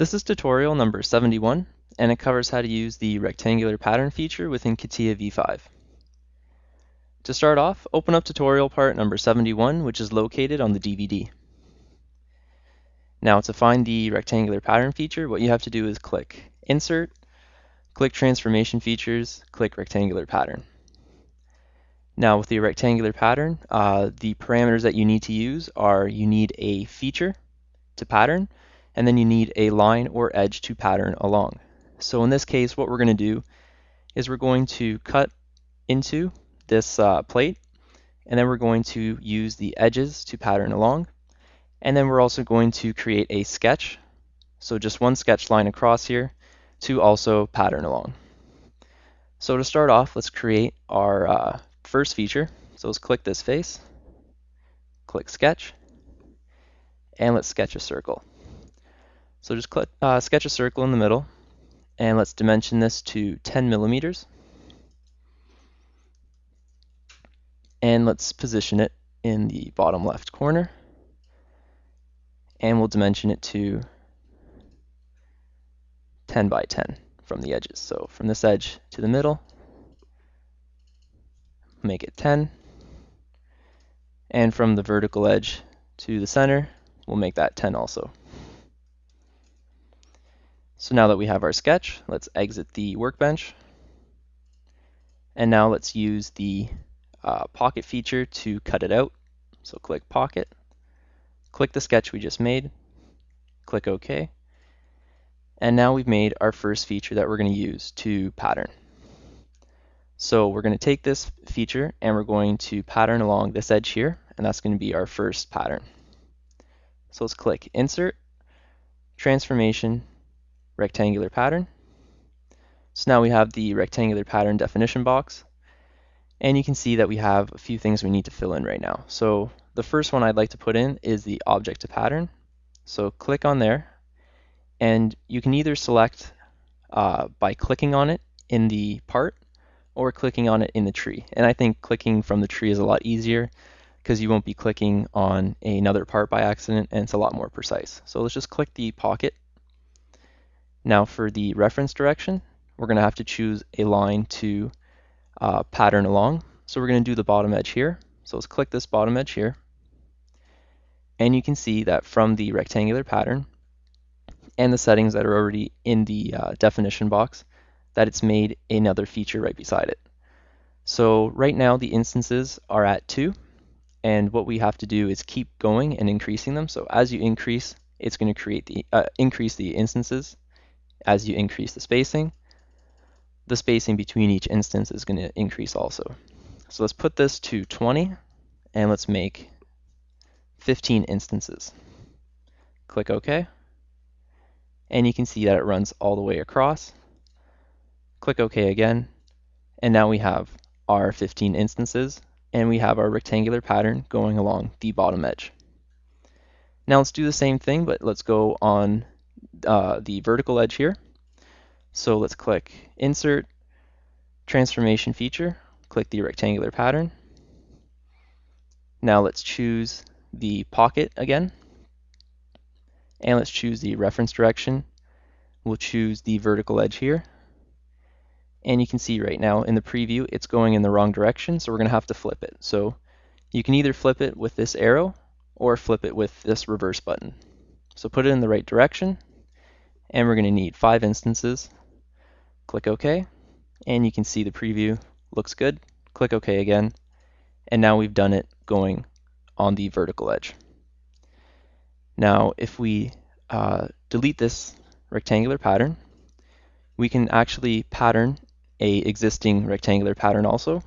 This is tutorial number 71, and it covers how to use the rectangular pattern feature within CATIA v5. To start off, open up tutorial part number 71, which is located on the DVD. Now to find the rectangular pattern feature, what you have to do is click Insert, click Transformation Features, click Rectangular Pattern. Now with the rectangular pattern, the parameters that you need to use are you need a feature to pattern, and then you need a line or edge to pattern along. So in this case, what we're going to do is we're going to cut into this plate, and then we're going to use the edges to pattern along, and then we're also going to create a sketch, so just one sketch line across here, to also pattern along. So to start off, let's create our first feature. So let's click this face, click Sketch, and let's sketch a circle. So just click, sketch a circle in the middle, and let's dimension this to 10 millimeters. And let's position it in the bottom left corner, and we'll dimension it to 10 by 10 from the edges. So from this edge to the middle, make it 10, and from the vertical edge to the center, we'll make that 10 also. So now that we have our sketch, let's exit the workbench, and now let's use the pocket feature to cut it out. So click Pocket, click the sketch we just made, click OK, and now we've made our first feature that we're going to use to pattern. So we're going to take this feature and we're going to pattern along this edge here, and that's going to be our first pattern. So let's click Insert, Transformation, Rectangular Pattern. So now we have the rectangular pattern definition box, and you can see that we have a few things we need to fill in right now. So the first one I'd like to put in is the object to pattern. So click on there, and you can either select by clicking on it in the part or clicking on it in the tree. And I think clicking from the tree is a lot easier because you won't be clicking on another part by accident, and it's a lot more precise. So let's just click the pocket. Now for the reference direction, we're going to have to choose a line to pattern along. So we're going to do the bottom edge here. So let's click this bottom edge here. And you can see that from the rectangular pattern and the settings that are already in the definition box, that it's made another feature right beside it. So right now the instances are at 2, and what we have to do is keep going and increasing them. So as you increase, it's going to create the increase the instances. As you increase the spacing between each instance is going to increase also. So let's put this to 20, and let's make 15 instances. Click OK, and you can see that it runs all the way across. Click OK again, and now we have our 15 instances, and we have our rectangular pattern going along the bottom edge. Now let's do the same thing, but let's go on the vertical edge here. So let's click Insert, Transformation Feature, click the rectangular pattern. Now let's choose the pocket again, and let's choose the reference direction. We'll choose the vertical edge here, and you can see right now in the preview it's going in the wrong direction, so we're going to have to flip it. So you can either flip it with this arrow or flip it with this reverse button. So put it in the right direction, and we're going to need 5 instances. Click OK, and you can see the preview looks good. Click OK again, and now we've done it going on the vertical edge. Now if we delete this rectangular pattern, we can actually pattern a existing rectangular pattern also.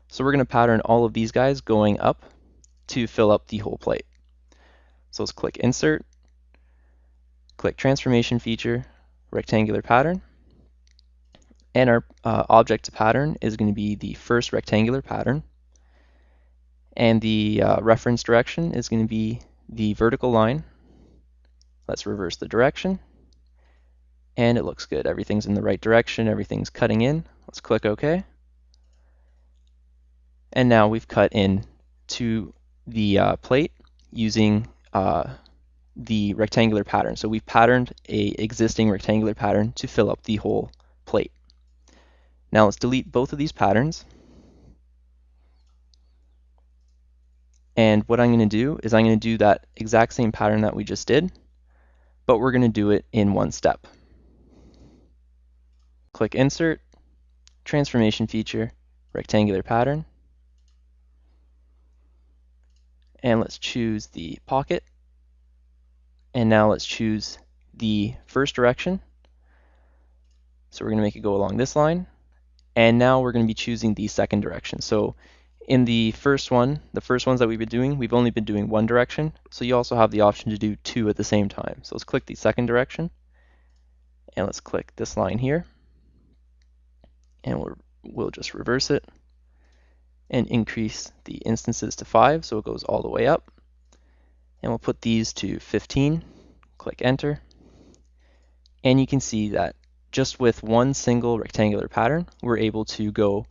So we're going to pattern all of these guys going up to fill up the whole plate. So let's click Insert, click Transformation Feature, Rectangular Pattern, and our object to pattern is going to be the first rectangular pattern, and the reference direction is going to be the vertical line. Let's reverse the direction, and it looks good. Everything's in the right direction, everything's cutting in. Let's click OK, and now we've cut in to the plate using the rectangular pattern. So we've patterned a existing rectangular pattern to fill up the whole plate. Now let's delete both of these patterns. And what I'm going to do is I'm going to do that exact same pattern that we just did, but we're going to do it in one step. Click Insert, Transformation Feature, Rectangular Pattern, and let's choose the pocket. And now let's choose the first direction. So we're going to make it go along this line. And now we're going to be choosing the second direction. So in the first ones that we've been doing, we've only been doing one direction. So you also have the option to do two at the same time. So let's click the second direction. And let's click this line here. And we'll just reverse it and increase the instances to 5 so it goes all the way up. And we'll put these to 15. Click Enter. And you can see that just with one single rectangular pattern, we're able to go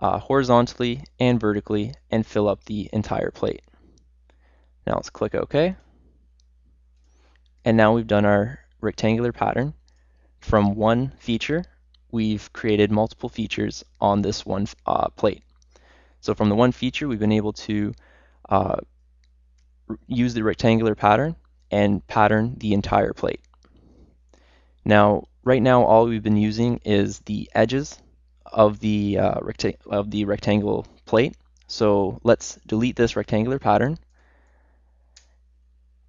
horizontally and vertically and fill up the entire plate. Now let's click OK. And now we've done our rectangular pattern. From one feature, we've created multiple features on this one plate. So from the one feature, we've been able to use the rectangular pattern and pattern the entire plate. Now, right now, all we've been using is the edges of the rectangular plate. So let's delete this rectangular pattern,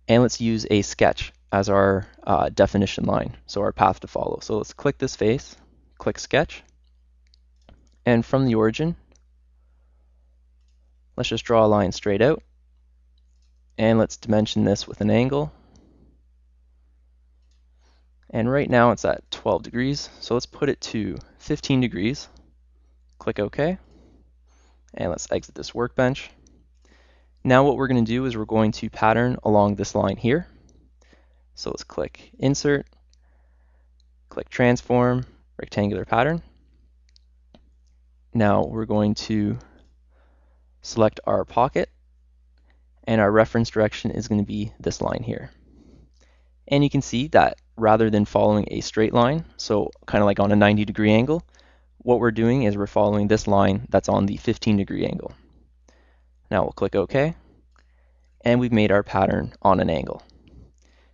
and let's use a sketch as our definition line, so our path to follow. So let's click this face, click Sketch, and from the origin, let's just draw a line straight out, and let's dimension this with an angle. And right now it's at 12 degrees, so let's put it to 15 degrees. Click OK, and let's exit this workbench. Now what we're going to do is we're going to pattern along this line here. So let's click Insert, click Transform, Rectangular Pattern. Now we're going to select our pocket, and our reference direction is going to be this line here. And you can see that rather than following a straight line, so kind of like on a 90-degree angle, what we're doing is we're following this line that's on the 15-degree angle. Now we'll click OK, and we've made our pattern on an angle.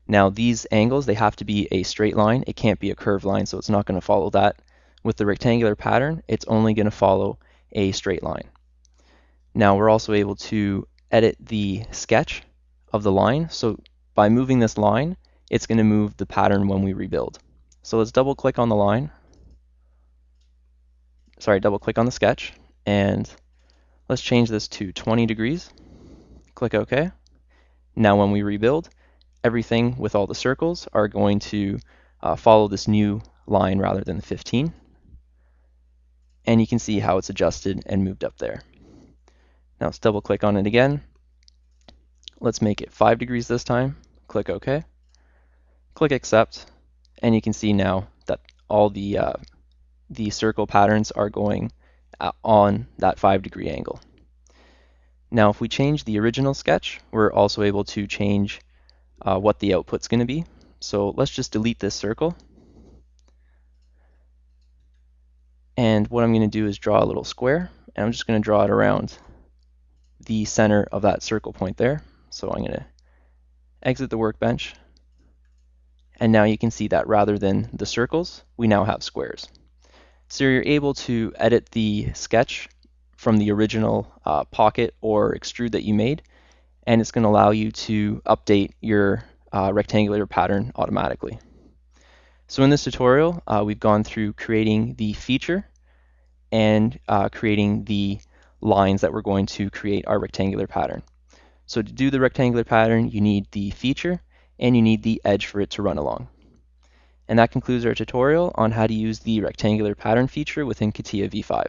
Now these angles, they have to be a straight line. It can't be a curved line, so it's not going to follow that. With the rectangular pattern, it's only going to follow a straight line. Now we're also able to edit the sketch of the line. So by moving this line, it's going to move the pattern when we rebuild. So let's double click on the line. Double click on the sketch, and let's change this to 20 degrees. Click OK. Now when we rebuild, everything with all the circles are going to follow this new line rather than the 15. And you can see how it's adjusted and moved up there. Now let's double click on it again. Let's make it 5 degrees this time. Click OK. Click Accept, and you can see now that all the circle patterns are going on that 5-degree angle. Now if we change the original sketch, we're also able to change what the output's going to be. So let's just delete this circle. And what I'm going to do is draw a little square, and I'm just going to draw it around the center of that circle point there. So I'm going to exit the workbench. And now you can see that rather than the circles, we now have squares. So you're able to edit the sketch from the original pocket or extrude that you made, and it's going to allow you to update your rectangular pattern automatically. So in this tutorial, we've gone through creating the feature and creating the lines that we're going to create our rectangular pattern. So to do the rectangular pattern, you need the feature and you need the edge for it to run along. And that concludes our tutorial on how to use the rectangular pattern feature within CATIA v5.